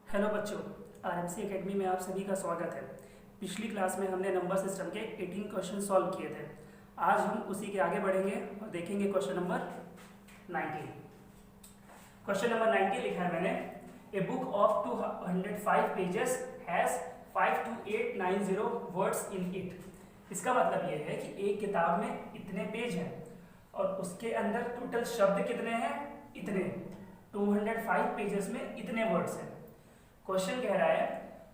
Hello बच्चों, RMC academy में आप सभी का स्वागत है। पिछली क्लास में हमने नंबर सिस्टम के 18 क्वेश्चन सॉल्व किए थे। आज हम उसी के आगे बढ़ेंगे और देखेंगे क्वेश्चन नंबर 19। क्वेश्चन नंबर 19 लिखा है मैंने, a book of 205 pages has 52890 words in it. इसका मतलब यह है कि एक किताब में इतने पेज हैं और उसके अंदर टोटल शब्द कितने हैं, इतने 205 पेजेस में इतने वर्ड्स हैं। क्वेश्चन कह रहा है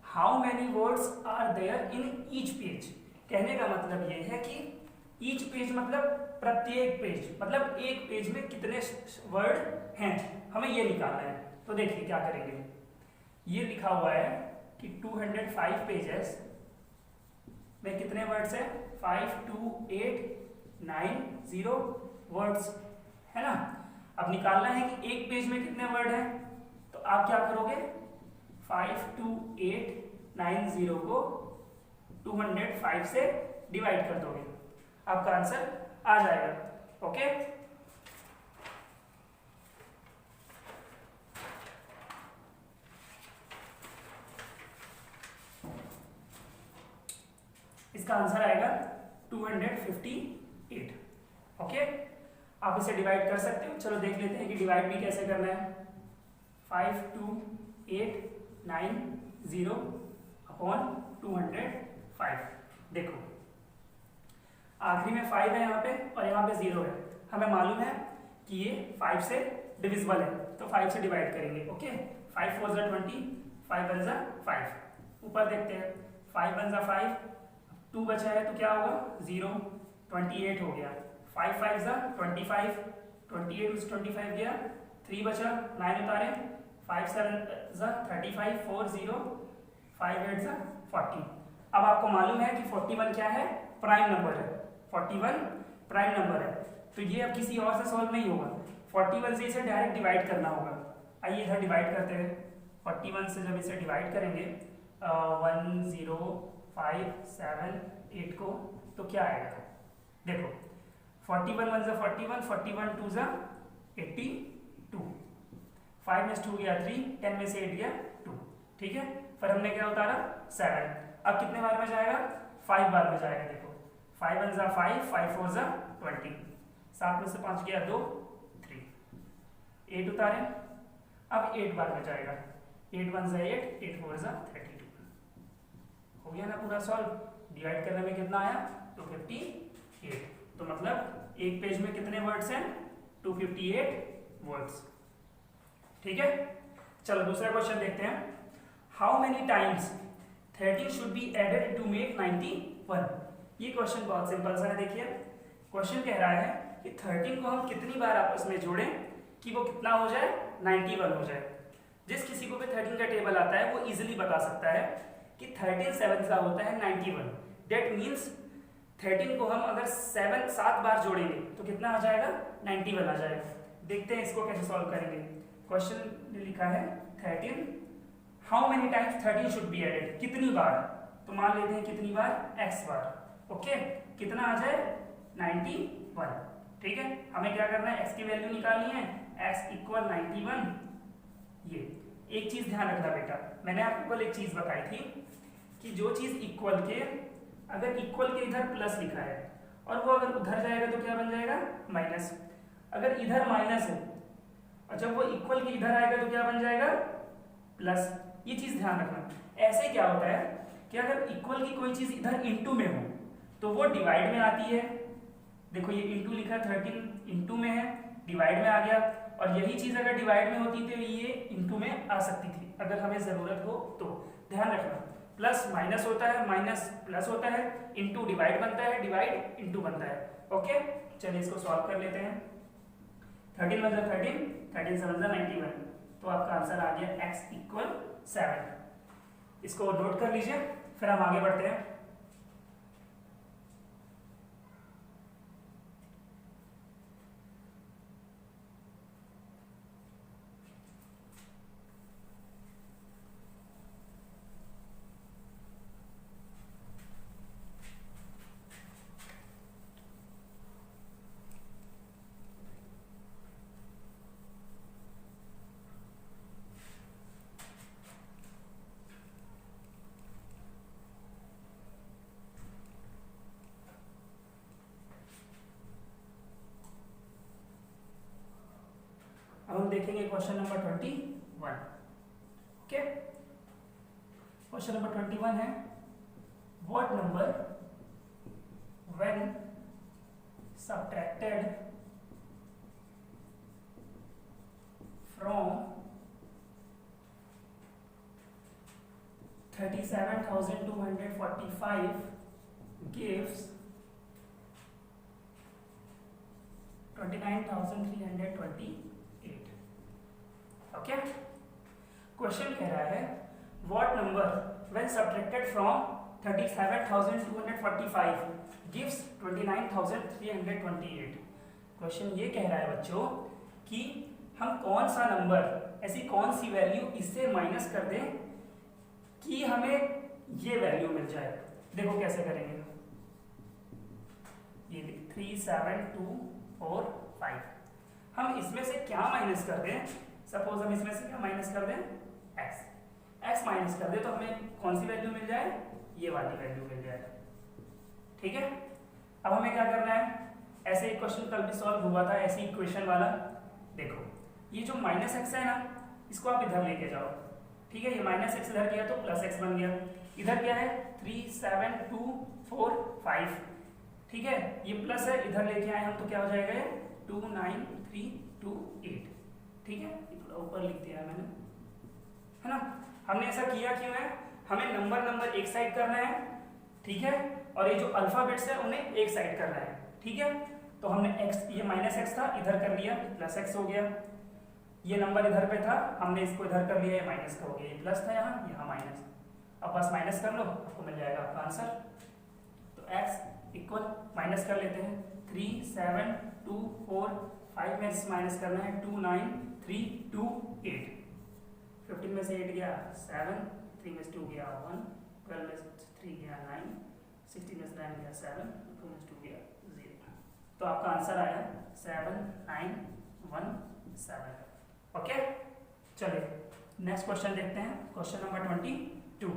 how many words are there in each page. कहने का मतलब ये है कि ईच पेज मतलब प्रत्येक पेज, मतलब एक पेज में कितने वर्ड हैं, हमें ये निकालना है। तो देखिए क्या करेंगे। ये लिखा हुआ है कि 205 पेजेस में कितने वर्ड्स हैं, 52890 वर्ड्स है ना। अब निकालना है कि एक पेज में कितने वर्ड हैं, तो आप क्या करोगे, 52890 को 205 से डिवाइड कर दोगे, आपका आंसर आ जाएगा। ओके, इसका आंसर आएगा 258। ओके, आप इसे डिवाइड कर सकते हो। चलो देख लेते हैं कि डिवाइड भी कैसे करना है। 52890 अपॉन 205। देखो आखिरी में 5 है यहाँ पे और यहाँ पे 0 है। हमें मालूम है कि ये 5 से डिविजिबल है, तो 5 से डिवाइड करेंगे। ओके, 5 4 जा 20, 5 1 जा 5। ऊपर देखते हैं, 5 1 जा 5, 2 बचा है तो क्या होगा 0, 28 हो गया। 5 5 जा 25, 28 उस 25 गया, 3 बचा, 9 उतारे, 5 7 जा 35, 4 0, 5 8 जा 40। अब आपको मालूम है कि 41 क्या है, प्राइम नंबर है। 41 प्राइम नंबर है, तो ये अब किसी और से सॉल्व नहीं होगा। 41 से इसे डायरेक्ट डिवाइड करना होगा। आइए इधर डिवाइड करते हैं। 41 से जब इसे डिवाइड करेंगे 1 0 5 7 8 को, तो क्या आएगा, देखो 41 1 जा 41, 41 2 जा 82, 5 में से 2 गया 3, 10 में से 8 गया 2। ठीक है, फिर हमने क्या उतारा 7। अब कितने बार में जाएगा, 5 बार में जाएगा। देखो 5 1 जा 5, 5 4 जा 20, 7 में से 5 गया 2, 3, 8 उतारे। अब 8 बार में जाएगा, 8 1 जा 8, 8 4 जा 32। हो गया ना पूरा सॉल्व। डिवाइड करने में कितना आया, 258। तो मतलब एक पेज में कितने वर्ड्स हैं, 258 वर्ड्स। ठीक है, चलो दूसरा क्वेश्चन देखते हैं। How many times 13 should be added to make 91। ये क्वेश्चन बहुत सिंपल सा है। देखिए क्वेश्चन कह रहा है कि 13 को हम कितनी बार आपस में जोड़ें कि वो कितना हो जाए, 91 हो जाए। जिस किसी को भी 13 का टेबल आता है वो इजीली बता सकता है कि 13 7 का होता है 91। दैट मीन्स 13 को हम अगर 7 बार जोड़ेंगे तो कितना आ जाएगा, 91 आ जाएगा। देखते हैं इसको कैसे सॉल्व करेंगे। क्वेश्चन लिखा है 13 how many times 13 should be added, कितनी बार, तो मान लेते हैं कितनी बार, x बार। ओके, कितना आ जाए 91। ठीक है, हमें क्या करना है, x की वैल्यू निकालनी है, x इक्वल 91। ये एक चीज ध्यान रखना बेटा, मैंने आपको कल एक चीज बताई थी कि जो चीज इक्वल के, अगर इक्वल के इधर प्लस लिखा है और वो अगर उधर जाएगा तो क्या बन जाएगा, माइनस। अगर इधर माइनस है और जब वो इक्वल के इधर आएगा तो क्या बन जाएगा, प्लस। ये चीज ध्यान रखना। ऐसे क्या होता है कि अगर इक्वल की कोई चीज इधर इंटू में हो तो वो डिवाइड में आती है। देखो ये इंटू लिखा, 13 इंटू में है, डिवाइड में आ गया। और यही चीज अगर डिवाइड में होती तो ये इंटू में आ सकती थी अगर हमें जरूरत हो तो। ध्यान रखना, प्लस माइनस होता है, माइनस प्लस होता है, इंटू डिवाइड बनता है, डिवाइड इंटू बनता है। ओके, चलिए इसको सॉल्व कर लेते हैं। 13 1 जा 13, 13 7 जा 91, तो आपका आंसर आ गया x इक्वल 7। इसको नोट कर लीजिए, फिर हम आगे बढ़ते हैं। देखेंगे question number 21। Okay, question number 21 है what number when subtracted from 37,245 gives 29,328। Okay, question कह रहा है what number when subtracted from 37,245 gives 29,328। Question ये कह रहा है बच्चों कि हम कौन सा नंबर, ऐसी कौन सी वैल्यू इससे माइनस कर दें कि हमें ये वैल्यू मिल जाए। देखो कैसे करेंगे, ये 37245 हम इसमें से क्या माइनस कर दें। सपोज हम इसमें से क्या माइनस कर दें, x माइनस कर दे तो हमें कौन सी वैल्यू मिल जाए, ये वाली वैल्यू मिल जाए। ठीक है, अब हमें क्या करना है, ऐसे एक क्वेश्चन कल भी सॉल्व हुआ था ऐसी इक्वेशन वाला। देखो ये जो माइनस एक्स है ना, इसको आप इधर लेके जाओ। ठीक है, ये माइनस एक्स इधर गया तो प्लस एक्स बन गया। इधर क्या है 37245। ठीक है, ये प्लस है, इधर लेके आए हम तो क्या हो जाएगा ये 29328। ठीक है, ये थोड़ा ऊपर लिख दिया है मैंने, है ना। हमने ऐसा किया क्यों है, हमें नंबर एक साइड करना है। ठीक है, और ये जो अल्फाबेट्स है उन्हें एक साइड करना है। ठीक है, तो हमने x, ये माइनस एक्स था इधर कर लिया प्लस एक्स हो गया। ये नंबर इधर पे था, हमने इसको इधर कर लिया, ये माइनस का हो गया। ये प्लस था यहाँ माइनस। अब बस माइनस कर लो, आपको मिल जाएगा आपका आंसर। तो x इक्वल माइनस कर लेते हैं 37245 में माइनस करना है 29328। 15 में से 8 गया 7, 3 में से 2 गया 1, 12 में से 3 गया 9, 16 में से 9 गया 7, 2 में से 2 गया 0। तो आपका आंसर आया 7917। ओके, चलिए नेक्स्ट क्वेश्चन देखते हैं। Question number 22,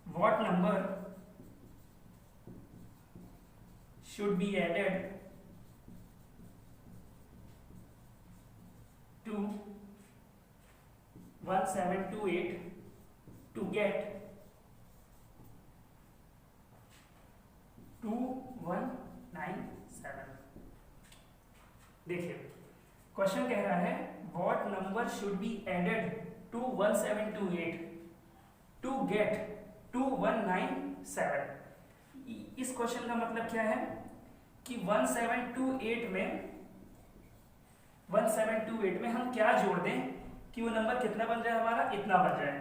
what number should be added to 1728 to get 2197। देखिए क्वेश्चन कह रहा है what number should be added to 1728 to get 2197। इस क्वेश्चन का मतलब क्या है कि 1728 में हम क्या जोड़ दें कि वो नंबर कितना बन जाए, हमारा इतना बन जाए।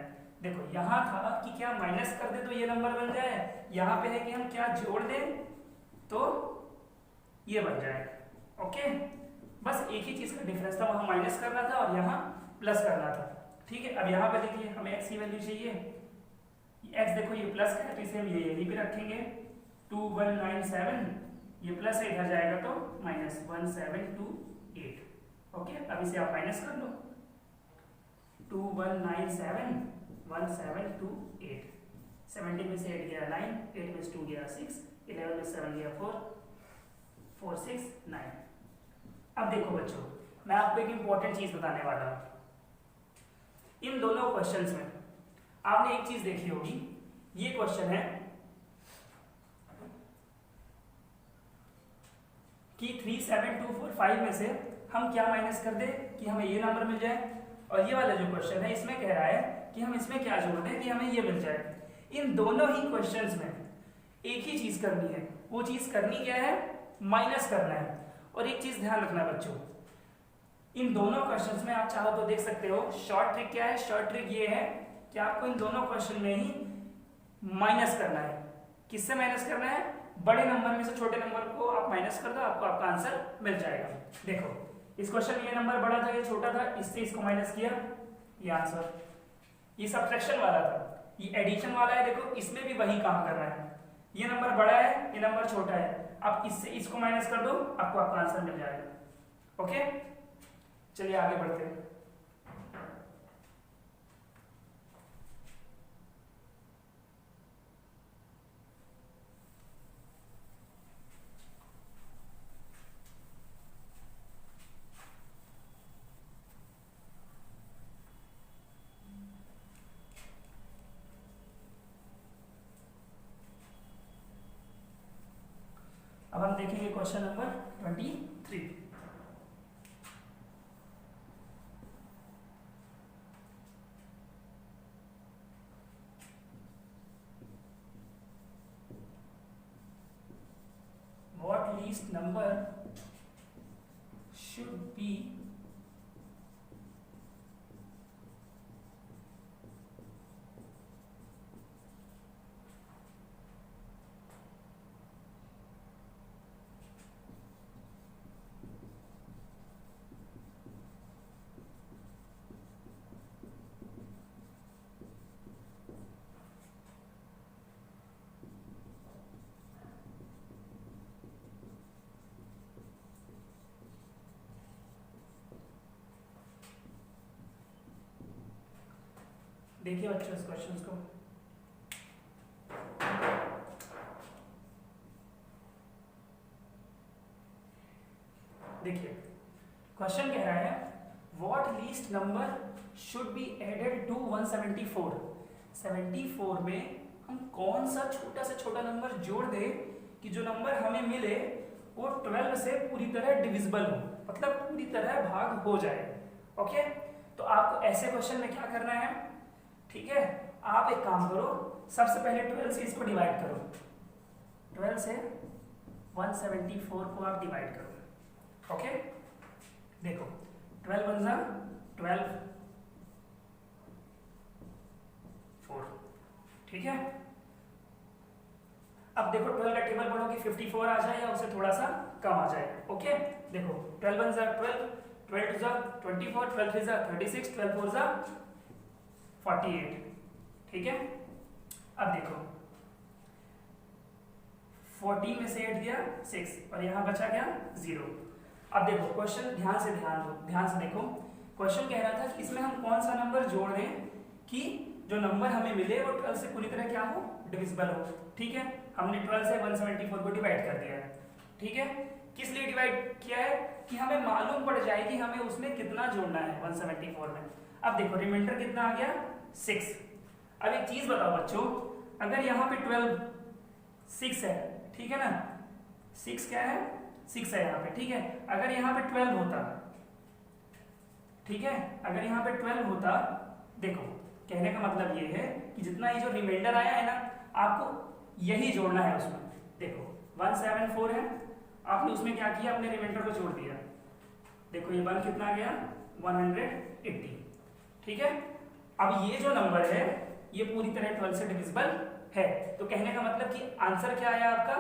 देखो यहाँ था कि क्या माइनस कर दे तो ये नंबर बन जाए, यहाँ पे है कि हम क्या जोड़ दें तो ये बन जाए। ओके, बस एक ही चीज का डिफरेंस था, वहां माइनस करना था और यहाँ प्लस करना था। ठीक है, अब यहाँ पे देखिए हमें x की वैल्यू चाहिए, x देखो ये प्लस है तो इसे हम ये यहीं पे रखेंगे 2197, ये प्लस है इधर जाएगा तो माइनस 1728। ओके, अब इसे आप माइनस कर लो 2197 1728। 17 में से 8 गया 9, 8 में से 2 गया 6, 11 में 7 गया 4, 4 6 9। अब देखो बच्चों, मैं आपको एक इंपॉर्टेंट चीज बताने वाला हूं। इन दोनों क्वेश्चंस में आपने एक चीज देखी होगी, ये क्वेश्चन है कि 37245 में से हम क्या माइनस कर दे कि हमें ये नंबर मिल जाए, और ये वाला जो क्वेश्चन है इसमें कह रहा है कि हम इसमें क्या जोड़ दें कि हमें ये मिल जाए। इन दोनों ही क्वेश्चंस में एक ही चीज करनी है, वो चीज करनी क्या है, माइनस करना है। और एक चीज ध्यान रखना बच्चों, इन दोनों क्वेश्चंस में आप चाहो तो देख सकते हो शॉर्ट ट्रिक क्या है। शॉर्ट ट्रिक ये है कि आपको इन दोनों क्वेश्चन में ही माइनस करना है। किससे माइनस करना है, बड़े नंबर में से छोटे नंबर को आप माइनस कर दो, आपको आपका आंसर मिल जाएगा। देखो इस क्वेश्चन में ये नंबर बड़ा था, ये छोटा था, इससे इसको माइनस किया, ये आंसर। ये सब्ट्रैक्शन वाला था, ये एडिशन वाला है। देखो इसमें भी वही काम कर रहा है, ये नंबर बड़ा है, ये नंबर छोटा है, आप इससे इसको माइनस कर दो, आपको आपका आंसर मिल जाएगा। ओके, चलिए आगे बढ़ते हैं। अब हम देखेंगे question number 23। What least number should be देखिए बच्चों इस क्वेश्चन को। देखिए क्वेश्चन कह रहा है what least number should be added to 174। 74 में हम कौन सा छोटा नंबर जोड़ दे कि जो नंबर हमें मिले वो 12 से पूरी तरह डिविजिबल हो, मतलब पूरी तरह भाग हो जाए। ओके, तो आपको ऐसे क्वेश्चन में क्या करना है, ठीक है, आप एक काम करो, सबसे पहले 12 से इसको डिवाइड करो। 12 से 174 को आप डिवाइड करो। ओके, देखो 12 वन जा 12 4, ठीक है। अब देखो 12 का टेबल पढ़ो कि 54 आ जाए या उससे थोड़ा सा कम आ जाए। ओके, देखो 12 वन जा 12, 12 टू जा 24, 12 थ्री जा 36, 12 फोर जा 48, ठीक है। अब देखो 14 में से 8 दिया 6 और यहां बचा क्या 0। अब देखो क्वेश्चन ध्यान से देखो, क्वेश्चन कह रहा था कि इसमें हम कौन सा नंबर जोड़ दें कि जो नंबर हमें मिले वो 12 से पूरी तरह क्या हो, डिविजिबल हो। ठीक है, हमने 12 से 174 को डिवाइड कर दिया है। ठीक है, किस लिए डिवाइड किया है कि हमें मालूम पड़ जाए कि हमें उसमें कितना जोड़ना है 174 में। अब देखो रिमाइंडर कितना आ गया 6। अब एक चीज बताओ बच्चों, अगर यहाँ पे 12 6 है, ठीक है ना, 6 क्या है 6 है यहाँ पे, ठीक है। अगर यहाँ पे 12 होता, ठीक है, अगर यहाँ पे 12 होता, देखो कहने का मतलब ये है कि जितना ये जो रिमाइंडर आया है ना, आपको यही जोड़ना है उसमें। देखो 174 है, आपने उसमें क्या किया, अपने रिमाइंडर को जोड़ दिया। देखो ये 1 कितना गया 180, ठीक है। अब ये जो नंबर है ये पूरी तरह 12 से डिविजिबल है, तो कहने का मतलब कि आंसर क्या आया आपका,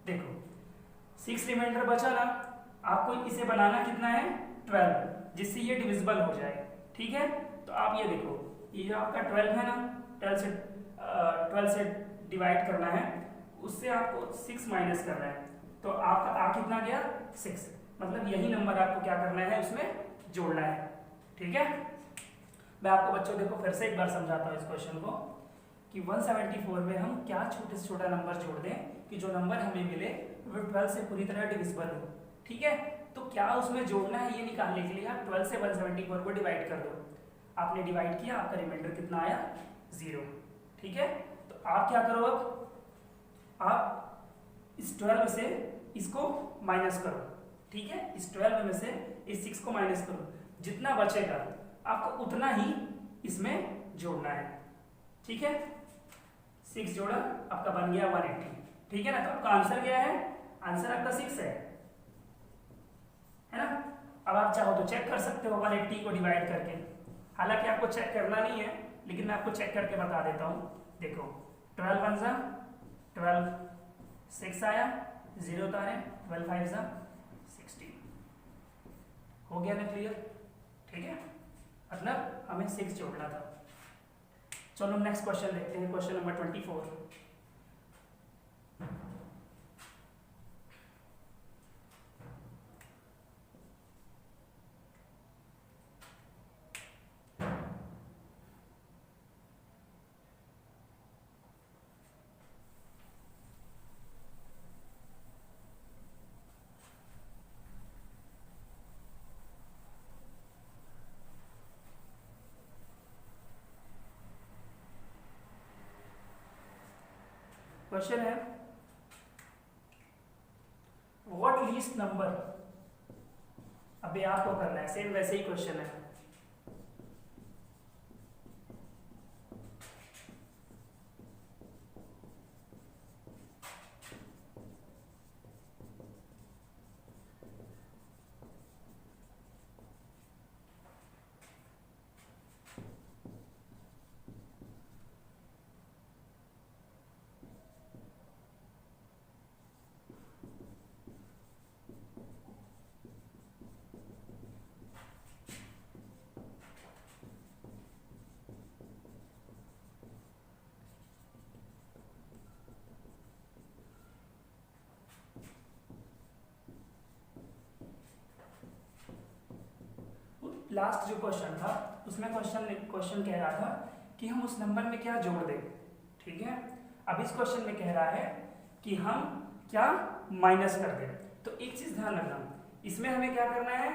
देखो 6 रिमाइंडर बचा ना, आपको इसे बनाना कितना है 12, जिससे ये डिविजिबल हो जाए। ठीक है, तो आप ये देखो, ये जो आपका 12 है ना, 12 से डिवाइड करना है, उससे आपको 6 माइनस करना है, तो आपका आ कितना गया 6, मतलब यही नंबर आपको क्या करना है उसमें जोड़ना है। ठीक है, मैं आपको बच्चों देखो फिर से एक बार समझाता हूँ इस क्वेश्चन को कि 174 में हम क्या छोटे से छोटा नंबर जोड़ दें कि जो नंबर हमें मिले वो 12 से पूरी तरह डिविजिबल हो। ठीक है, तो क्या उसमें जोड़ना है ये निकालने के लिए आप 12 से 174 को डिवाइड कर दो। आपने डिवाइड किया, आपका रिमाइंडर कितना आया 0। ठीक है, तो आप क्या करो, अब आप इस 12 से इसको माइनस करो। ठीक है, इस 12 में से इस 6 को माइनस करो, जितना बचेगा आपको उतना ही इसमें जोड़ना है। ठीक है, 6 जोड़ा आपका बन गया 180। ठीक है ना, तो आपका आंसर क्या है, आंसर आपका 6 है ना। अब आप चाहो तो चेक कर सकते हो 180 को डिवाइड करके, हालांकि आपको चेक करना नहीं है, लेकिन मैं आपको चेक करके बता देता हूँ। देखो 12 वन जा 12, 6 आया, 0 उतारे, 12 5 जा 16, हो गया ना क्लियर। ठीक है, मतलब हमें 6 जोड़ना था। चलो नेक्स्ट क्वेश्चन देखते हैं, क्वेश्चन नंबर 24। क्वेश्चन है इस नंबर, अभी आपको करना है सेम वैसे ही क्वेश्चन है। लास्ट जो क्वेश्चन था उसमें क्वेश्चन कह रहा था कि हम उस नंबर में क्या जोड़ दें, ठीक है। अब इस क्वेश्चन में कह रहा है कि हम क्या माइनस कर दें। तो एक चीज ध्यान रखना, इसमें हमें क्या करना है,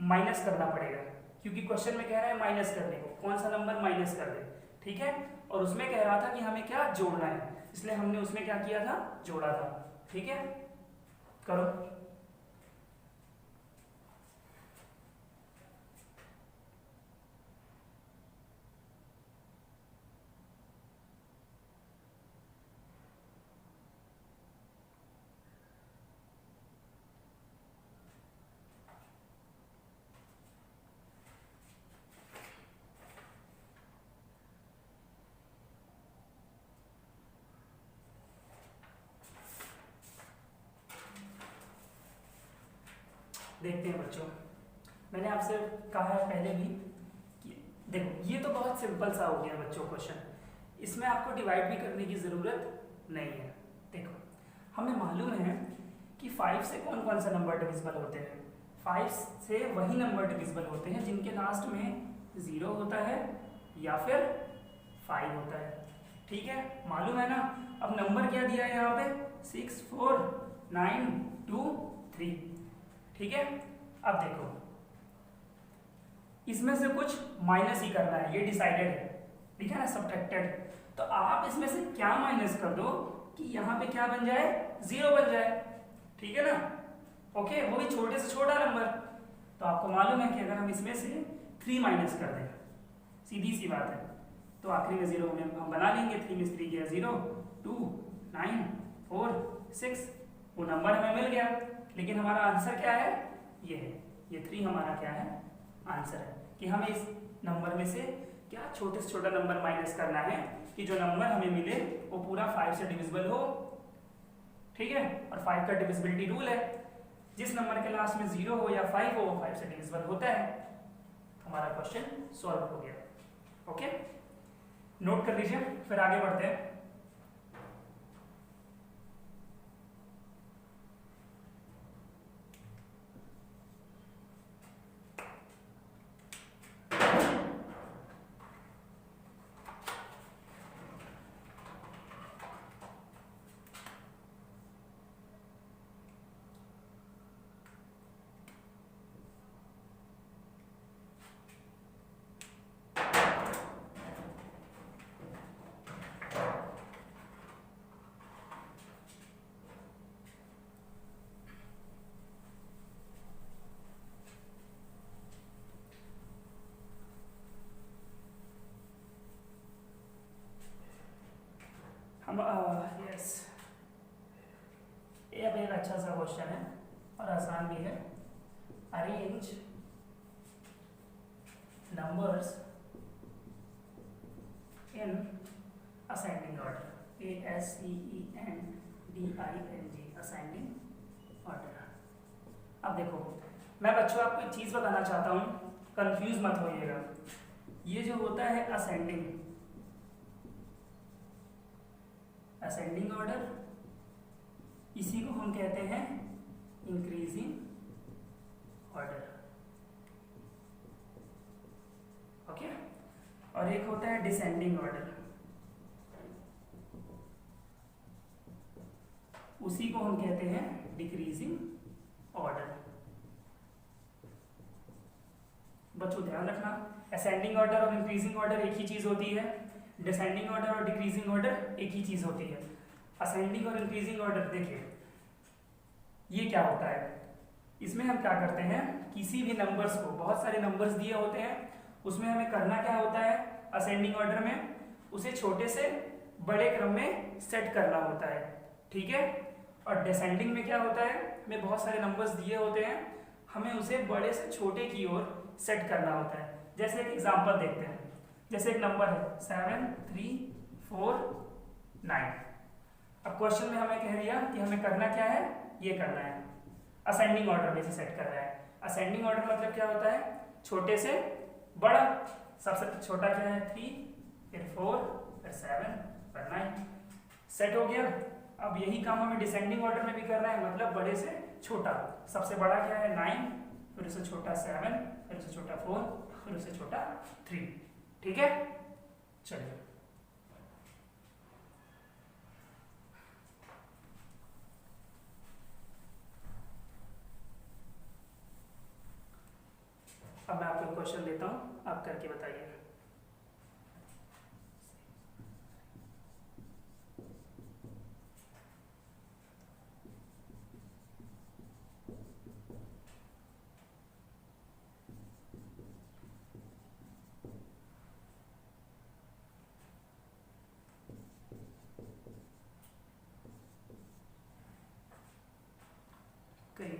माइनस करना पड़ेगा, क्योंकि क्वेश्चन में कह रहा है माइनस करने को, कौन सा नंबर माइनस कर दे, ठीक है। और उसमें कह रहा था कि हमें क्या जोड़ना है, इसलिए हमने उसमें क्या किया था, जोड़ा था, ठीक है। करो। देखते हैं बच्चों, मैंने आपसे कहा है पहले भी कि देखो ये तो बहुत सिंपल सा हो गया बच्चों क्वेश्चन, इसमें आपको डिवाइड भी करने की ज़रूरत नहीं है। देखो हमें मालूम है कि 5 से कौन कौन सा नंबर डिविजिबल होते हैं, 5 से वही नंबर डिविजिबल होते हैं जिनके लास्ट में 0 होता है या फिर 5 होता है, ठीक है, मालूम है ना। अब नंबर क्या दिया है यहाँ पे, 6 4 9 2 3, ठीक है। अब देखो इसमें से कुछ माइनस ही करना है, ये डिसाइडेड है, ठीक है ना, सब्ट्रैक्टेड। तो आप इसमें से क्या माइनस कर दो कि यहाँ पे क्या बन जाए, 0 बन जाए, ठीक है ना, ओके, वो भी छोटे से छोटा नंबर। तो आपको मालूम है कि अगर हम इसमें से 3 माइनस कर दें, सीधी सी बात है, तो आखिरी में 0 हम बना लेंगे, 3 में 3 गया 0 2 9 4 6, वो नंबर हमें मिल गया। लेकिन हमारा आंसर क्या है, ये है, ये 3 हमारा क्या है, आंसर है। कि हमें इस नंबर में से क्या छोटे से छोटा नंबर माइनस करना है कि जो नंबर हमें मिले वो पूरा 5 से डिविजिबल हो, ठीक है। और 5 का डिविजिबिलिटी रूल है, जिस नंबर के लास्ट में 0 हो या 5 हो वो 5 से डिविजिबल होता है। हमारा क्वेश्चन सॉल्व हो गया, ओके, नोट कर लीजिए, फिर आगे बढ़ते हैं। हम यस, ये अब एक अच्छा सा क्वेश्चन है और आसान भी है। Arrange numbers in ascending order, ASCENDING, ascending order. अब देखो मैं बच्चों आपको एक चीज बताना चाहता हूँ, कंफ्यूज मत होइएगा। ये जो होता है असेंडिंग ऑर्डर, इसी को हम कहते हैं इंक्रीजिंग ऑर्डर, ओके। और एक होता है डिसेंडिंग ऑर्डर, उसी को हम कहते हैं डिक्रीजिंग ऑर्डर। बच्चों ध्यान रखना, असेंडिंग ऑर्डर और इंक्रीजिंग ऑर्डर एक ही चीज होती है, डिसेंडिंग ऑर्डर और डिक्रीजिंग ऑर्डर एक ही चीज होती है। असेंडिंग और इंक्रीजिंग ऑर्डर देखिए ये क्या होता है, इसमें हम क्या करते हैं, किसी भी नंबर्स को, बहुत सारे नंबर्स दिए होते हैं, उसमें हमें करना क्या होता है, असेंडिंग ऑर्डर में उसे छोटे से बड़े क्रम में सेट करना होता है, ठीक है। और डिसेंडिंग में क्या होता है, हमें बहुत सारे नंबर्स दिए होते हैं, हमें उसे बड़े से छोटे की ओर सेट करना होता है। जैसे एक एग्जांपल देखते हैं, जैसे एक नंबर है 7 3 4 9। अब क्वेश्चन में हमें कह दिया कि हमें करना क्या है, ये करना है, असेंडिंग ऑर्डर में से सेट कर रहा है। असेंडिंग ऑर्डर मतलब क्या होता है, छोटे से बड़ा, सबसे छोटा क्या है 3, फिर 4, फिर 7, फिर 9, सेट हो गया। अब यही काम हमें डिसेंडिंग ऑर्डर में भी करना है, मतलब बड़े से छोटा। सबसे बड़ा क्या है 9, फिर उससे छोटा 7, फिर उससे छोटा 4, फिर उससे छोटा 3, ठीक है। चलिए अब मैं आपको क्वेश्चन देता हूं, आप करके बताइए। करिए।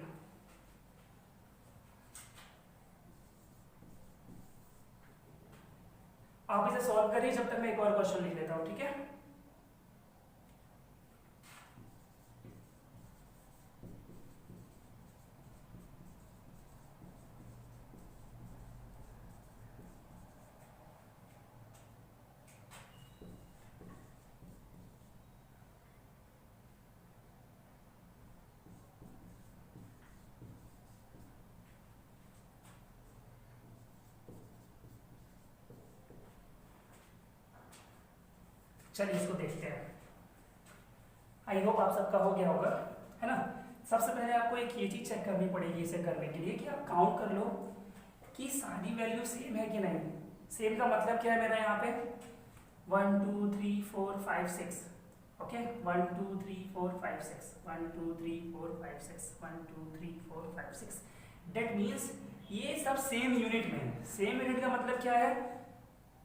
आप इसे सॉल्व करिए, जब तक मैं एक और क्वेश्चन लिख लेता हूं, ठीक है। चलिए इसको देखते हैं। आई होप आप सबका हो गया होगा, है ना। सबसे पहले आपको एक ये चीज चेक करनी पड़ेगी इसे करने के लिए कि आप काउंट कर लो कि सारी वैल्यू सेम है कि नहीं। सेम का मतलब क्या है मेरा यहाँ पे 1 2 3 4 5 6, ओके 1 2 3 4 5 6 1 2 3 4 5 6 1 2 3 4 5 6। डेट मीन्स ये सब सेम यूनिट में है। सेम यूनिट का मतलब क्या है,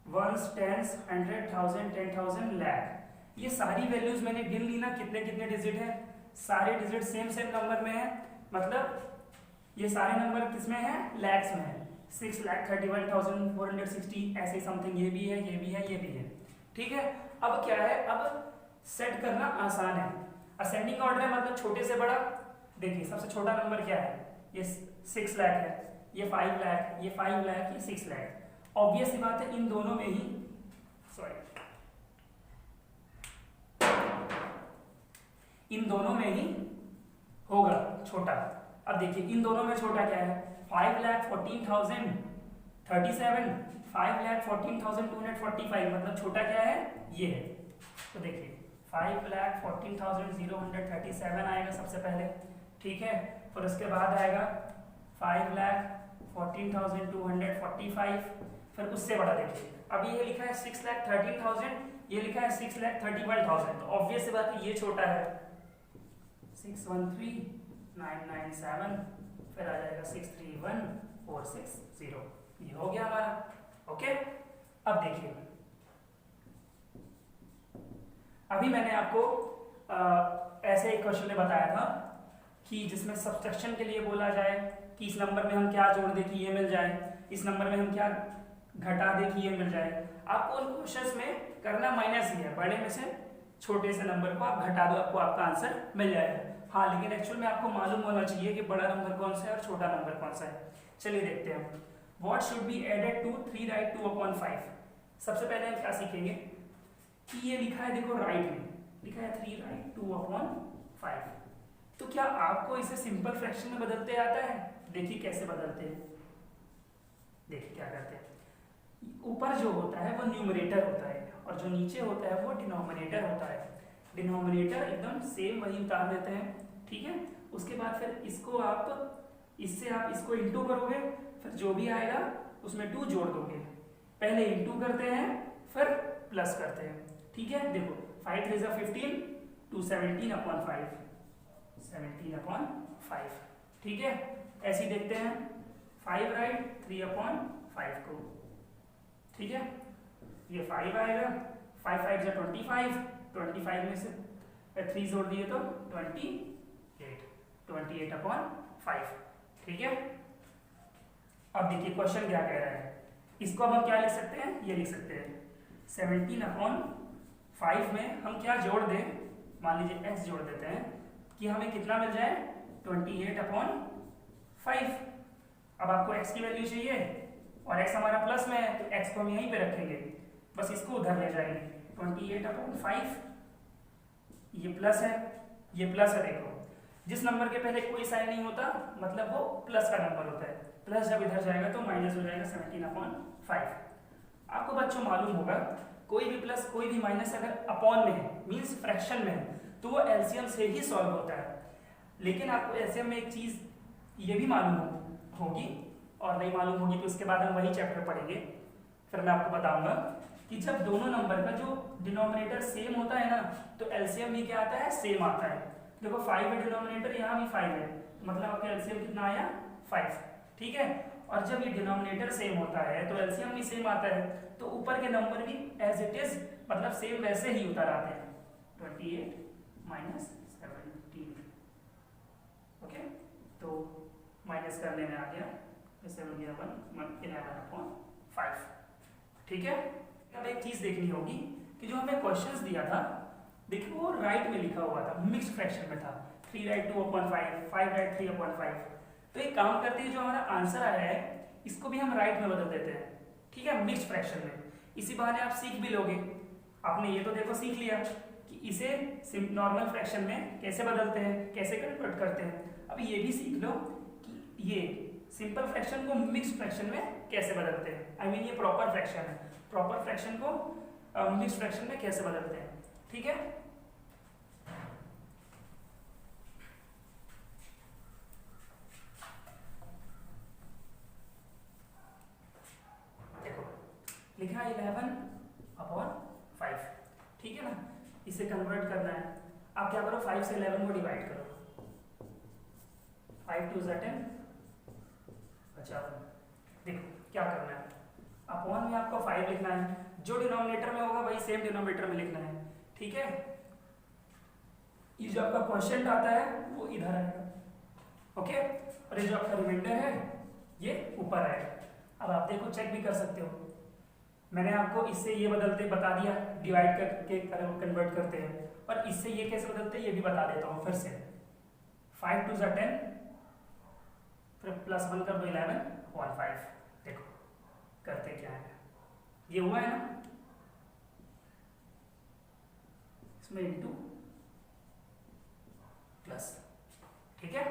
वंस, टेंस, 100, 1000, 10,000, लाख। ये सारी वैल्यूज मैंने गिन ली ना, कितने कितने डिजिट है, सारे डिजिट सेम सेम नंबर में है, मतलब ये सारे नंबर किसमें है, लैक्स में है। 6,31,460 ऐसे समथिंग, ये भी है, ये भी है, ये भी है, ठीक है। अब क्या है, अब सेट करना आसान है। असेंडिंग ऑर्डर है मतलब छोटे से बड़ा। देखिए सबसे छोटा नंबर क्या है, ये 6 लाख है, ये 5 लाख, ये 5 लाख, ये 6 लाख। ऑब्वियस सी बात है इन दोनों में ही, सॉरी, इन दोनों में ही होगा छोटा। अब देखिए इन दोनों में छोटा क्या है, 5,14,037, 5,14,245, मतलब छोटा क्या है, ये है। तो देखिए 5,14,037 आएगा सबसे पहले, ठीक है। फिर उसके बाद आएगा 5,14,245, फिर उससे बड़ा देखिए, अब ये लिखा है 6,13,000, ये लिखा है 6,31,000, तो ऑब्वियस बात है ये छोटा है। 613,997, फिर आ जाएगा 631,460, ये हो गया हमारा, ओके। अब देखिए, अभी मैंने आपको ऐसे एक क्वेश्चन में बताया था कि जिसमें सब्सट्रैक्शन के लिए बोला जाए कि इस नंबर में हम क्या जोड़ दें कि ये मिल जाए, इस नंबर में हम क्या घटा दें कि ये मिल जाए। आपको उन क्वेश्चंस में करना माइनस ही है, बड़े में से छोटे से नंबर को आप घटा दो, आपको आपका आंसर मिल जाएगा। हाँ, लेकिन एक्चुअल में आपको मालूम होना चाहिए कि बड़ा नंबर कौन सा है और छोटा नंबर कौन सा है। चलिए देखते हैं, what should be added to 3 right 2/5। सबसे पहले हम क्या सीखेंगे कि ये लिखा है, देखो राइट में लिखा है 3 राइट 2/5, तो क्या आपको इसे सिंपल फ्रैक्शन में बदलते आता है? देखिए कैसे बदलते हैं, देखिए क्या करते हैं। ऊपर जो होता है वो न्यूमरेटर होता है और जो नीचे होता है वो डिनोमिनेटर होता है। डिनोमिनेटर एकदम सेम वही उतार देते हैं, ठीक है। उसके बाद फिर इसको आप इससे आप इसको इंटू करोगे, फिर जो भी आएगा उसमें 2 जोड़ दोगे। पहले इंटू करते हैं फिर प्लस करते हैं, ठीक है। देखो 5 3 जा 15, 2 17/5, 17/5, ठीक है। ऐसे ही देखते हैं, 5 राइट 3/5 को, ठीक है, ये 5 आएगा, 5 5 जा 25, 25 में से 3 जोड़ दिए तो 28/5, ठीक है। अब देखिए क्वेश्चन क्या कह रहा है, इसको अब हम क्या लिख सकते हैं, ये लिख सकते हैं 17/5 में हम क्या जोड़ दें, मान लीजिए x जोड़ देते हैं कि हमें कितना मिल जाए 28/5। अब आपको x की वैल्यू चाहिए और x हमारा प्लस में है तो x को हम यहीं पे रखेंगे, बस इसको उधर ले जाएंगे, 28/5 ये प्लस है, ये प्लस है। देखो जिस नंबर के पहले कोई साइन नहीं होता मतलब वो प्लस का नंबर होता है, प्लस जब इधर जाएगा तो माइनस हो जाएगा 17/5। आपको बच्चों मालूम होगा कोई भी प्लस कोई भी माइनस अगर अपॉन में है मींस फ्रैक्शन में है तो वो एलसीएम से ही सॉल्व होता है। लेकिन आपको एलसीएम में एक चीज ये भी मालूम होगी और नहीं मालूम होगी तो उसके बाद हम वही चैप्टर पढ़ेंगे, फिर मैं आपको बताऊंगा कि जब दोनों नंबर का जो डिनोमिनेटर सेम होता है ना तो एलसीएम भी क्या आता है, सेम आता है। देखो 5 है डिनोमिनेटर, यहाँ भी 5 है, मतलब आपका एलसीएम कितना आया 5, ठीक है। और जब ये डिनोमिनेटर सेम होता है तो एलसीएम भी सेम आता है, तो ऊपर के नंबर भी एज इट इज मतलब सेम वैसे ही उतर आते हैं, 28 माइनस 17, ओके। तो माइनस करने में आ गया 11/5, ठीक है। अब एक चीज देखनी होगी कि जो हमें क्वेश्चंस दिया था देखिए वो राइट में लिखा हुआ था, मिक्स्ड फ्रैक्शन में था, 3 राइट 2/5, 5 राइट 3/5। तो एक काम करते हैं, जो हमारा आंसर आया है इसको भी हम राइट में बदल देते हैं, ठीक है, मिक्स्ड फ्रैक्शन में। इसी बहाने आप सीख भी लोगे, आपने ये तो देखो सीख लिया कि इसे नॉर्मल फ्रैक्शन में कैसे बदलते हैं, कैसे कन्वर्ट करते हैं। अब ये भी सीख लो कि ये सिंपल फ्रैक्शन को मिक्स्ड फ्रैक्शन में कैसे बदलते हैं, आई मीन ये प्रॉपर फ्रैक्शन है, प्रॉपर फ्रैक्शन को मिक्स्ड फ्रैक्शन में कैसे बदलते हैं, ठीक है। देखो लिखा है 11/5, ठीक है ना, इसे कन्वर्ट करना है। आप क्या करो 5 से 11 को डिवाइड करो, 5 2 10, अच्छा देखो क्या करना है, अपॉन में आपको 5 लिखना है, जो डिनोमिनेटर में होगा वही सेम डिनोमिनेटर में लिखना है, ठीक है। ये जो आपका क्वोशिएंट आता है वो इधर आएगा, ओके, और ये जो आपका रिमाइंडर है ये ऊपर आएगा। अब आप देखो चेक भी कर सकते हो, मैंने आपको इससे ये बदलते बता दिया, डिवाइड करके कन्वर्ट करते हैं, और इससे ये कैसे बदलते हैं ये भी बता देता हूँ फिर से। 5 2 10, फिर +1 कर दो 11/5, देखो करते क्या है, ये हुआ है ना, इसमें इंटू प्लस, ठीक है,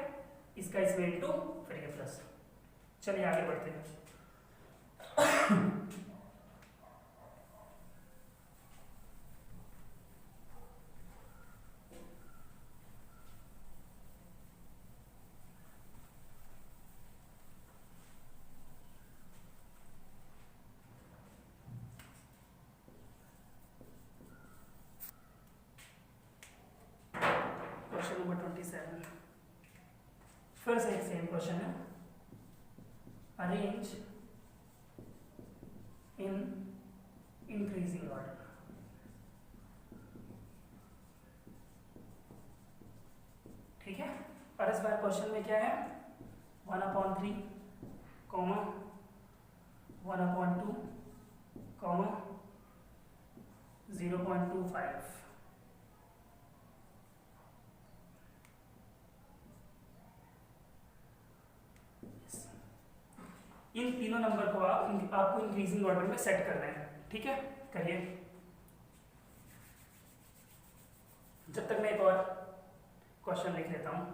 इसका इसमें इंटू फिर ये प्लस। चलिए आगे बढ़ते हैं। क्वेश्चन नंबर 27, फिर से एक सेम क्वेश्चन है, अरेंज इन इंक्रीजिंग ऑर्डर। ठीक है, और इस बार क्वेश्चन में क्या है, 1/3, 1/2, 0.25। इन तीनों नंबर को आपको इंक्रीजिंग ऑर्डर में सेट करना है, ठीक है, करिए। जब तक मैं एक और क्वेश्चन लिख लेता हूं।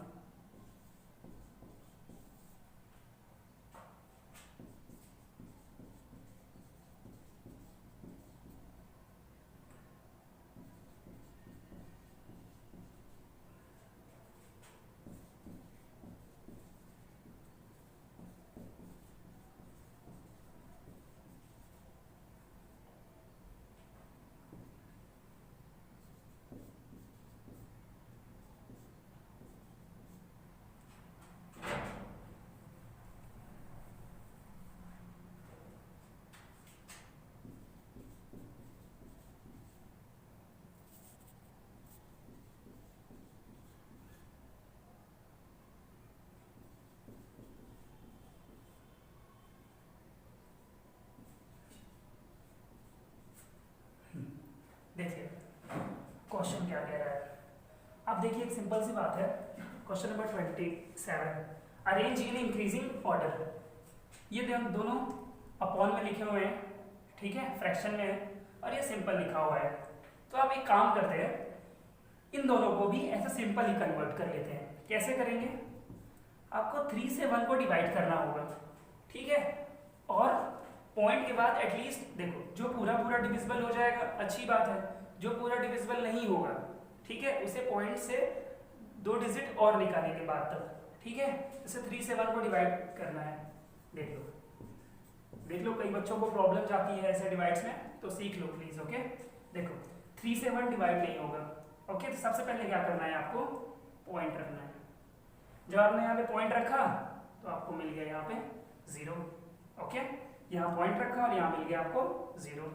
क्वेश्चन क्या कह रहा है। अब देखिए एक सिंपल सी बात है, question number 27, arrange in increasing order. ये दोनों अपॉन में लिखे हुए हैं, ठीक है, फ्रैक्शन में है, और ये सिंपल लिखा हुआ है। तो आप एक काम करते हैं, इन दोनों को भी ऐसे सिंपल ही कन्वर्ट कर लेते हैं। कैसे करेंगे, आपको 3 से 1 को डिवाइड करना होगा, ठीक है, और पॉइंट के बाद एटलीस्ट देखो जो पूरा पूरा डिविजिबल हो जाएगा अच्छी बात है, जो पूरा डिविजिबल नहीं होगा, ठीक है, उसे पॉइंट से 2 डिजिट और निकालने के बाद तक, ठीक है, जैसे 3 से 1 को डिवाइड करना है। देख लो कई बच्चों को प्रॉब्लम जाती है ऐसे डिवाइड्स में, तो सीख लो प्लीज। ओके, देखो 3 से 1 डिवाइड नहीं होगा। ओके, तो सबसे पहले क्या करना है, आपको पॉइंट रखना है। जब आपने यहाँ पे पॉइंट रखा तो आपको मिल गया यहाँ पे 0। ओके, यहाँ पॉइंट रखा और यहाँ मिल गया आपको 0।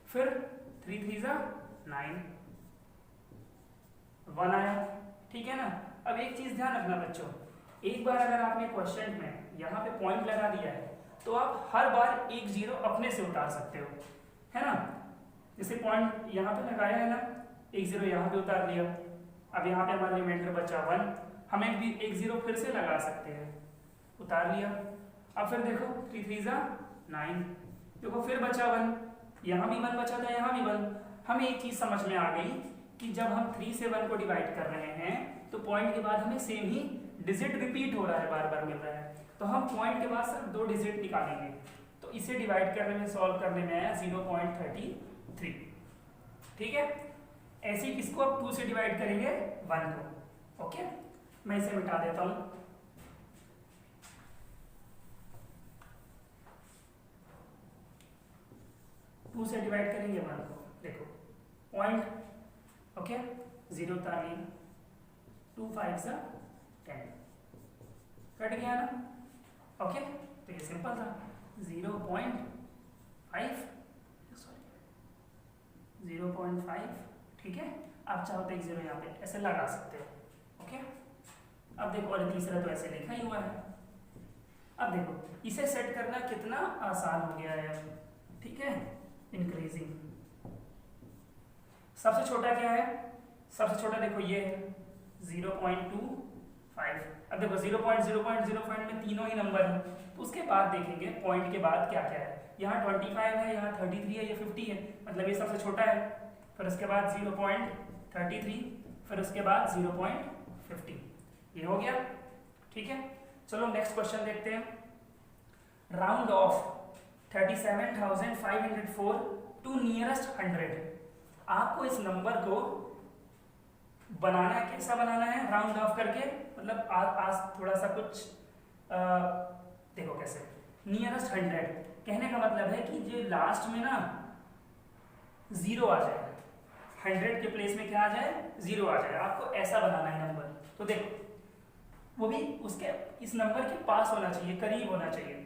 फिर 3 3 9, 1 आया, ठीक है ना। अब एक चीज ध्यान रखना बच्चों, एक बार अगर आपने क्वेश्चन में यहाँ पे पॉइंट लगा दिया है तो आप हर बार एक 0 अपने से उतार सकते हो, है ना। जैसे पॉइंट यहाँ पे लगाया है ना, एक 0 यहाँ पे उतार लिया, अब यहाँ पे हमारा रिमाइंडर बचा 1, हमें भी एक 0 फिर से लगा सकते हैं, उतार लिया। अब फिर देखो 3 3 9, देखो फिर बचा 1, यहाँ भी 1 बचा था, यहाँ भी 1। हमें एक चीज समझ में आ गई कि जब हम 3 से 1 को डिवाइड कर रहे हैं तो पॉइंट के बाद हमें सेम ही डिजिट रिपीट हो रहा है, बार बार मिल रहा है, तो हम पॉइंट के बाद सिर्फ 2 डिजिट निकालेंगे। तो इसे डिवाइड करने में, सॉल्व करने में आया 0.33, ठीक है। ऐसे ही किसको अब 2 से डिवाइड करेंगे, 1 को। ओके, मैं इसे मिटा देता हूं। टू से डिवाइड करेंगे 1 को, देखो पॉइंट, ओके, 0 उतार लिए, 2 5 10, कट गया ना। ओके, तो ये सिंपल था, 0.5, 0.5, ठीक है। आप चाहो तो एक 0 यहाँ पे ऐसे लगा सकते हो। ओके, अब देखो, और तीसरा तो ऐसे लिखा ही हुआ है। अब देखो इसे सेट करना कितना आसान हो गया है, ठीक है, इंक्रीजिंग। सबसे छोटा क्या है, सबसे छोटा देखो ये है 0.25। अब देखो 0.0.0 में तीनों ही नंबर हैं, तो उसके बाद देखेंगे पॉइंट के बाद क्या क्या है। यहाँ 25 है, यहाँ 33 है, ये 50 है, मतलब ये सबसे छोटा है। फिर उसके बाद 0.33, फिर उसके बाद 0.50, ये हो गया, ठीक है। चलो नेक्स्ट क्वेश्चन देखते हैं। Round off 37,504 to nearest 100। आपको इस नंबर को बनाना है, कैसा बनाना है, राउंड ऑफ करके, मतलब आज थोड़ा सा कुछ देखो कैसे। नियरेस्ट 100 कहने का मतलब है कि जो लास्ट में ना 0 आ जाए, 100 के प्लेस में क्या आ जाए, 0 आ जाए, आपको ऐसा बनाना है नंबर। तो देखो वो भी उसके इस नंबर के पास होना चाहिए, करीब होना चाहिए।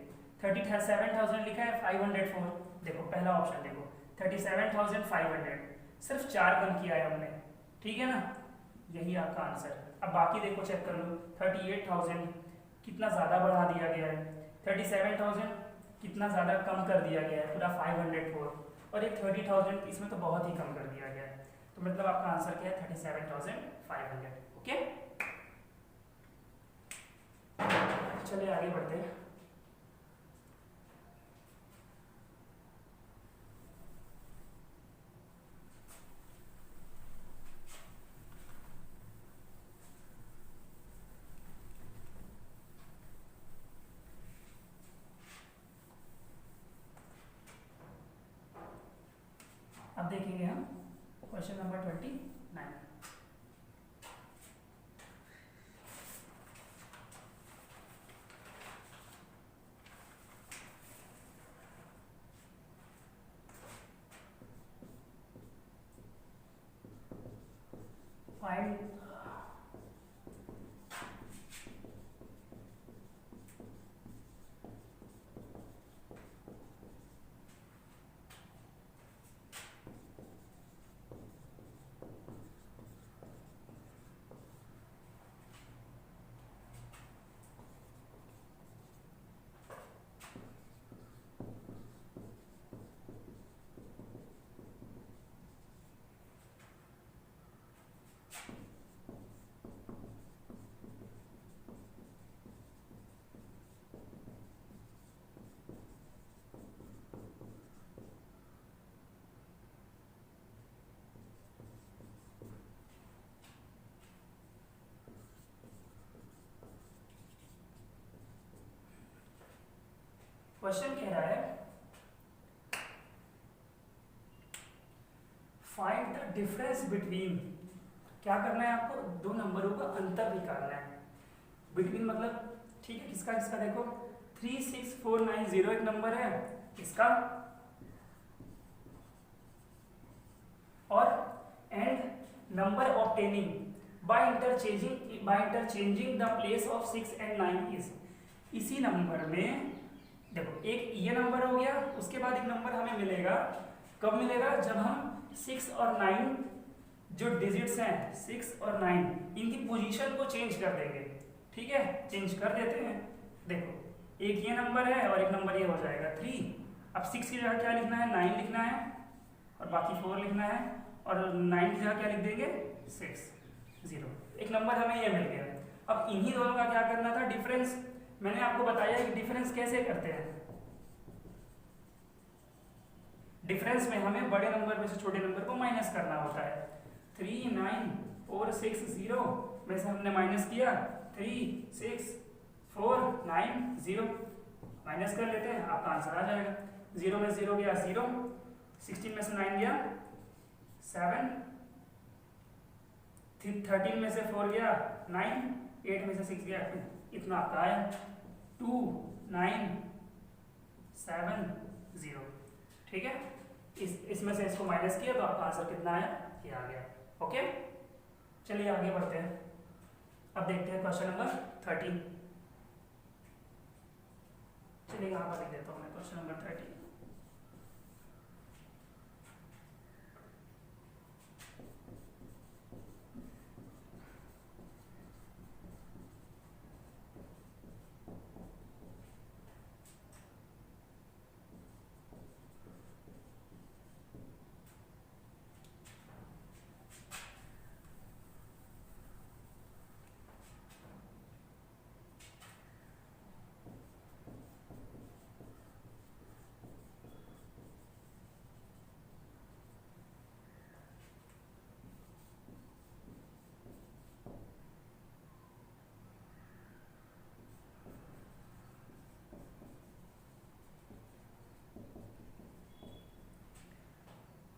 37,000 लिखा है, 504, देखो पहला ऑप्शन देखो 37,500, सिर्फ 4 कम किया है हमने, ठीक है ना, यही आपका आंसर। अब बाकी देखो चेक कर लो, 38,000 कितना ज़्यादा बढ़ा दिया गया है, 37,000 कितना ज़्यादा कम कर दिया गया है, पूरा 504, और एक 30,000 इसमें तो बहुत ही कम कर दिया गया है। तो मतलब आपका आंसर क्या है, 37,500। ओके, चलिए आगे बढ़ते हैं। अब देखेंगे हम क्वेश्चन नंबर 29। फाइंड क्वेश्चन कह रहा है फाइंड द डिफरेंस बिटवीन, क्या करना है आपको, दो नंबरों का अंतर निकालना है। बिटवीन मतलब ठीक है, किसका किसका, देखो 36490 एक नंबर है इसका, और and number obtaining by interchanging the place of 6 and 9 is, इसी नंबर में देखो एक ये नंबर हो गया, उसके बाद एक नंबर हमें मिलेगा, कब मिलेगा, जब हम 6 और 9 जो डिजिट्स हैं 6 और 9 इनकी पोजीशन को चेंज कर देंगे। ठीक है, चेंज कर देते हैं। देखो एक ये नंबर है और एक नंबर ये हो जाएगा 3। अब 6 की जगह क्या लिखना है, 9 लिखना है, और बाकी 4 लिखना है, और 9 की जगह क्या लिख देंगे, 6 0। एक नंबर हमें ये मिल गया। अब इन्हीं दोनों का क्या करना था, डिफरेंस। मैंने आपको बताया कि डिफरेंस कैसे करते हैं। डिफरेंस में हमें बड़े नंबर में से छोटे नंबर को माइनस करना होता है। 3 9 4 6 0 में से हमने माइनस किया 3 6 4 9 0, माइनस कर लेते हैं, आपका आंसर आ जाएगा। 0 में 0 गया 0, 16 में से 9 गया 7, 13 में से 4 गया 9, 8 में से 6 गया 2, इतना आपका आया 2 9 7 0। ठीक है, इसमें से इसको माइनस किया तो आपका आंसर कितना आया, ये आ गया। ओके, चलिए आगे बढ़ते हैं। अब देखते हैं क्वेश्चन नंबर 13। चलिए यहाँ पर लिख देता हूँ मैं क्वेश्चन नंबर 13।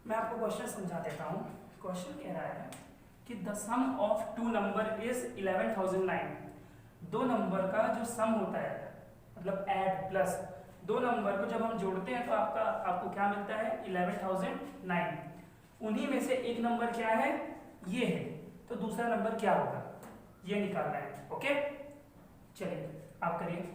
मैं आपको क्वेश्चन समझा देता हूँ। क्वेश्चन कह रहा है कि the sum of two number is 11,009। दो नंबर का जो सम होता है, मतलब ऐड प्लस, दो नंबर को जब हम जोड़ते हैं तो आपको क्या मिलता है, 11,009। उन्हीं में से एक नंबर क्या है, ये है, तो दूसरा नंबर क्या होगा, ये निकालना है। ओके, चलिए आप करिए।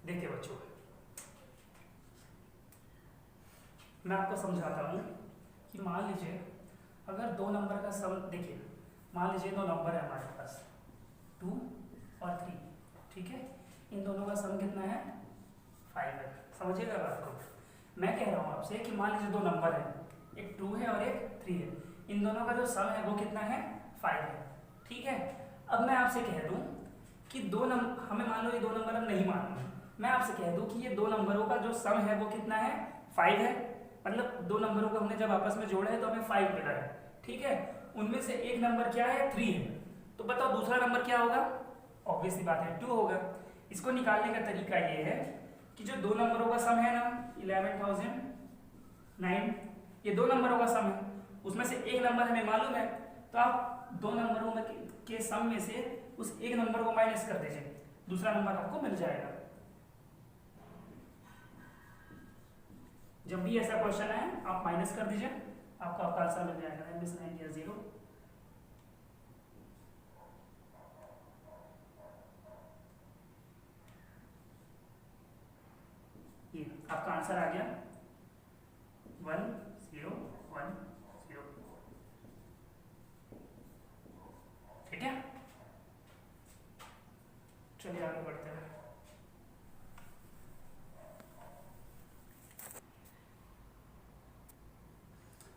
देखिए बच्चों, मैं आपको समझाता हूँ कि मान लीजिए अगर दो नंबर का सम, देखिए मान लीजिए दो नंबर है हमारे पास 2 और 3, ठीक है, इन दोनों का सम कितना है, 5 है। समझिएगा बात को। मैं कह रहा हूँ आपसे कि मान लीजिए दो नंबर है, एक 2 है और एक 3 है, इन दोनों का जो सम है वो कितना है, 5 है। ठीक है, अब मैं आपसे कह दूँ कि हमें मान लो ये दो नंबर हम नहीं मानते, मैं आपसे कह दूं कि ये दो नंबरों का जो सम है वो कितना है, 5 है। मतलब दो नंबरों को हमने जब आपस में जोड़ा है तो हमें 5 मिला है। ठीक है, उनमें से एक नंबर क्या है, 3 है, तो बताओ दूसरा नंबर क्या होगा, ऑब्वियस सी बात है 2 होगा। इसको निकालने का तरीका ये है कि जो दो नंबरों का सम है ना 11,009, ये दो नंबरों का सम है, उसमें से एक नंबर हमें मालूम है, तो आप दो नंबरों में के सम में से उस एक नंबर को माइनस कर दीजिए, दूसरा नंबर आपको मिल जाएगा। जब भी ऐसा क्वेश्चन है आप माइनस कर दीजिए, आपको आपका आंसर मिल जाएगा। मिस 9 या 0, ये आपका आंसर आ गया। 1 0 1 0। ठीक है, चलिए आगे बढ़ते हैं।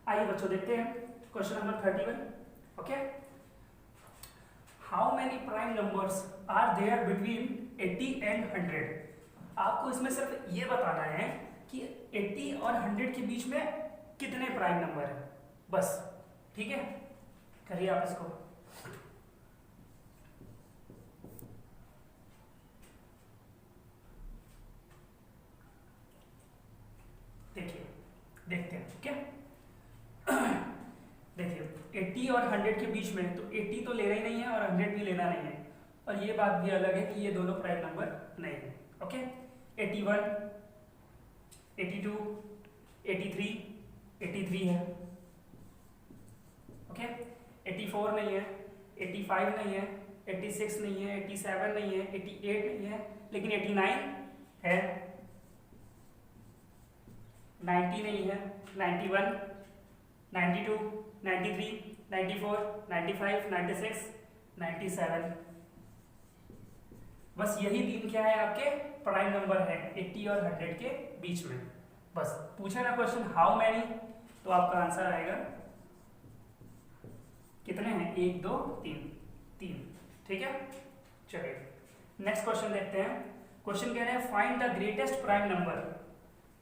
आइए बच्चों देखते हैं question number 31। Okay, how many prime numbers are there between 80 and 100। आपको इसमें सिर्फ ये बताना है कि 80 और 100 के बीच में कितने प्राइम नंबर हैं, बस। ठीक है, करिए आप इसको। देखिए, देखते हैं। ठीक है, देखिए 80 और 100 के बीच में, तो 80 तो लेना ही नहीं है और 100 भी लेना नहीं है, और ये बात भी अलग है कि ये दोनों प्राइम नंबर नहीं है। ओके, 81 82 83 83 है। ओके, 84 नहीं है, 85 नहीं है, 86 नहीं है, 87 नहीं है, 88 नहीं है, लेकिन 89 है। 90 नहीं है, 91 92 93 94 95 96 97। बस यही तीन क्या है आपके प्राइम नंबर है 80 और 100 के बीच में। बस पूछा ना क्वेश्चन हाउ मैनी, तो आपका आंसर आएगा कितने हैं, 1 2 3 3। ठीक है, चलिए नेक्स्ट क्वेश्चन देखते हैं। क्वेश्चन कह रहे हैं find the greatest prime number.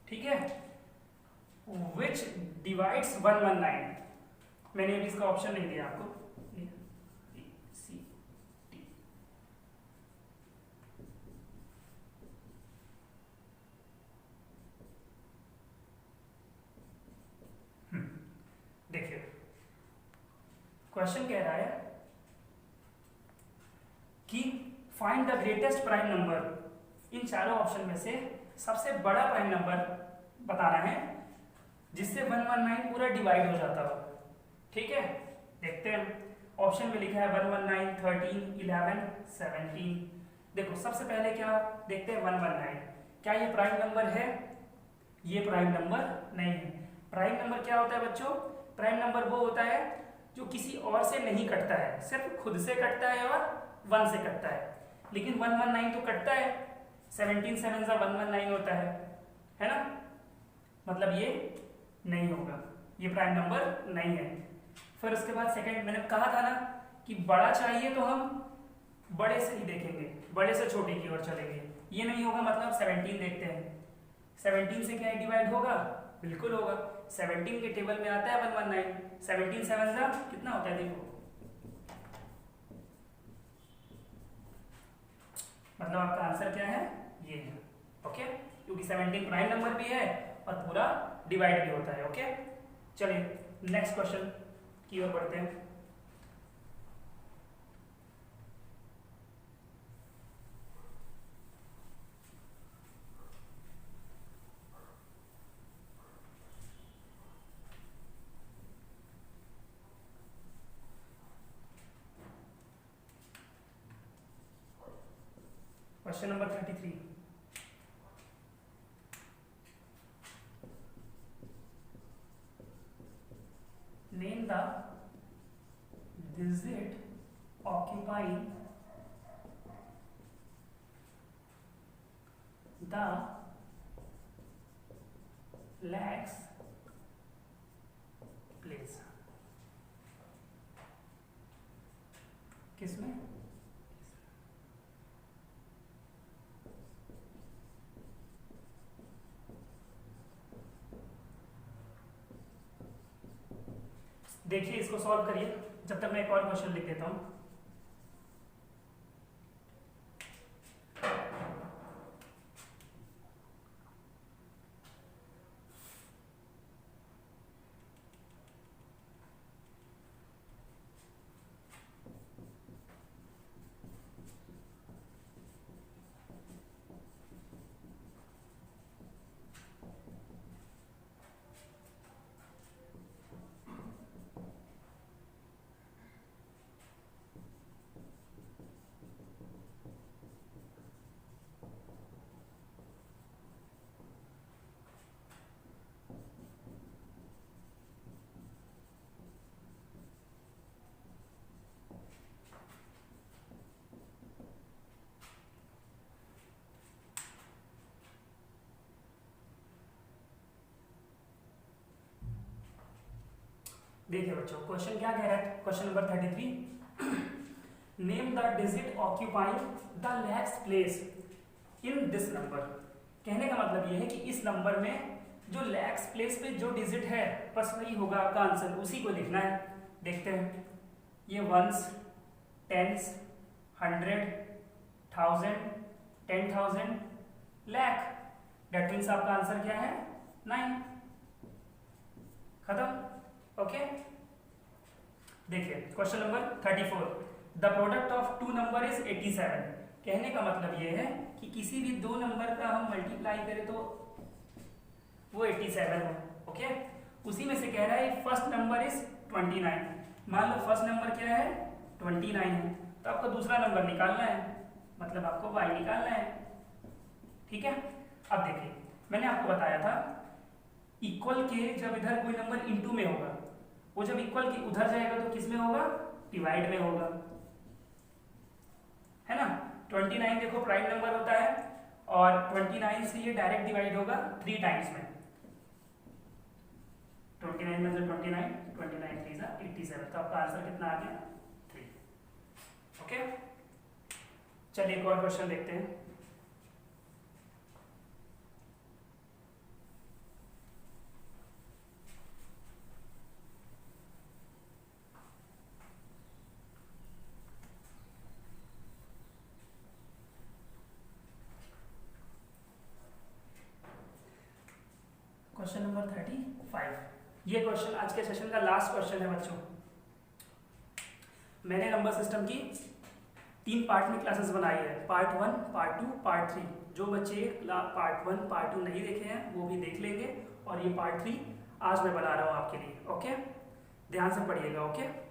ठीक है, विच डिवाइड्स 119। मैंने अभी इसका ऑप्शन नहीं दिया आपको, सी टी। देखिए क्वेश्चन कह रहा है कि find the greatest prime number. इन चारों ऑप्शन में से सबसे बड़ा प्राइम नंबर बताना है जिससे 119 पूरा डिवाइड हो जाता हो। ठीक है, देखते हैं। ऑप्शन में लिखा है 119 13 11 17। देखो सबसे पहले क्या देखते हैं, 119 क्या ये प्राइम नंबर है? ये प्राइम नंबर नहीं है। प्राइम नंबर क्या होता है बच्चों? प्राइम नंबर वो होता है जो किसी और से नहीं कटता है, सिर्फ खुद से कटता है और 1 से कटता है। लेकिन 119 तो कटता है, 17 7 सा 119 होता है ना? मतलब ये नहीं होगा, ये प्राइम नंबर नहीं है। फिर उसके बाद सेकंड, मैंने कहा था ना कि बड़ा चाहिए तो हम बड़े से ही देखेंगे, बड़े से छोटे की ओर चलेंगे। ये नहीं होगा, मतलब 17 देखते हैं। 17 से क्या डिवाइड होगा? बिल्कुल होगा। 17 के टेबल में आता है 119। 17 7 सा कितना होता है देखो, मतलब आपका आंसर क्या है? ये है। ओके, क्योंकि 17 प्राइम नंबर भी है और पूरा डिवाइड भी होता है। ओके, चलिए नेक्स्ट क्वेश्चन की ओर बढ़ते हैं। Question number 33। Name the digit occupying the lakhs place। किसमें? देखिए इसको सॉल्व करिए, जब तक मैं एक और क्वेश्चन लिख देता हूं। देखिए बच्चों, क्वेश्चन क्या कह रहा है, question number 33, name the digit occupying the lakhs place in this number. कहने का मतलब ये है कि इस नंबर में जो लैक्स प्लेस पे जो डिजिट है बस वही होगा आपका आंसर, उसी को लिखना है। देखते हैं, ये ones, tens, 100, 1000, 10,000, lakh, that means आपका आंसर क्या है 9। खत्म। ओके, देखिए question number 34, the product of two number is 87। कहने का मतलब ये है कि किसी भी दो नंबर का हम मल्टीप्लाई करें तो वो 87 है। ओके, उसी में से कह रहा है फर्स्ट नंबर इज 29। मान लो फर्स्ट नंबर क्या है 29 है, तो आपको दूसरा नंबर निकालना है, मतलब आपको y निकालना है। ठीक है, अब देखिए मैंने आपको बताया था इक्वल के जब इधर कोई नंबर इनटू में होगा, वो जब इक्वल के उधर जाएगा तो किस में होगा, डिवाइड में होगा, है ना। 29 देखो प्राइम नंबर होता है और 29 से ये डायरेक्ट डिवाइड होगा 3 टाइम्स में। 29 में से 29, 29 3 जा 87, तो आपका आंसर कितना आ गया 3। ओके, चलिए एक और क्वेश्चन देखते हैं। क्वेश्चन नंबर 35, ये क्वेश्चन आज के सेशन का लास्ट क्वेश्चन है बच्चों। मैंने नंबर सिस्टम की 3 पार्ट में क्लासेस बनाई है, पार्ट 1, पार्ट 2, पार्ट 3। जो बच्चे पार्ट 1, पार्ट 2 नहीं देखे हैं वो भी देख लेंगे, और ये पार्ट 3 आज मैं बना रहा हूँ आपके लिए। ओके, ध्यान से पढ़िएगा। ओके,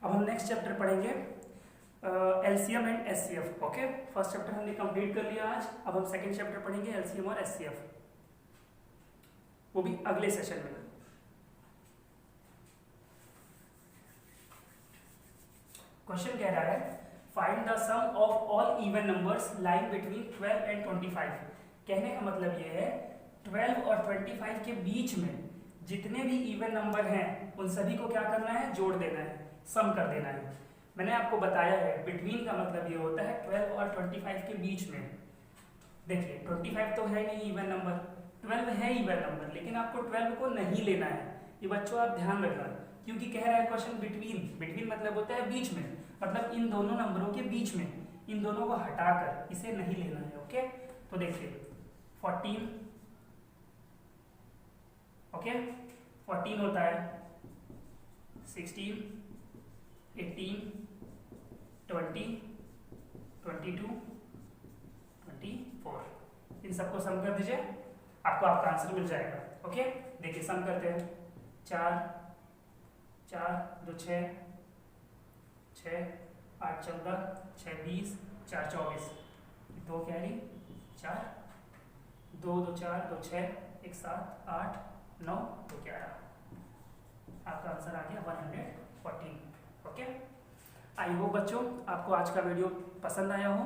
अब हम नेक्स्ट चैप्टर पढ़ेंगे LCM and HCF. Okay, first chapter हमने कंप्लीट कर लिया आज, अब हम सेकंड चैप्टर पढ़ेंगे एलसीएम और एचसीएफ, वो भी अगले सेशन में। क्वेश्चन कह रहा है find the sum of all even numbers lying between 12 and 25। कहने का मतलब ये है 12 और 25 के बीच में जितने भी इवन नंबर हैं उन सभी को क्या करना है, जोड़ देना है, सम कर देना है। मैंने आपको बताया है बिटवीन का मतलब ये होता है 12 और 25 के बीच में। देखिए 25 तो है नहीं इवन नंबर, 12 है इवन नंबर, लेकिन आपको 12 को नहीं लेना है। ये बच्चों आप ध्यान रखना, क्योंकि कह रहा है क्वेश्चन बिटवीन, बिटवीन मतलब होता है बीच में, मतलब इन दोनों नंबरों के बीच में, इन दोनों को हटाकर इसे नहीं लेना है। ओके, तो देखिए 14, ओके 14 होता है, 16, 18, 20, 22, 24, इन सबको सम कर दीजिए, आपको आपका आंसर मिल जाएगा। ओके, देखिए सम करते हैं, 4, 4 2 6, 6 8 14, 6 20, 4 24, 2 कैरी 4, 2 2 4 2 6, 1 7 8 9 2 11, आपका आंसर आ गया 114। ओके, आई होप बच्चों आपको आज का वीडियो पसंद आया हो।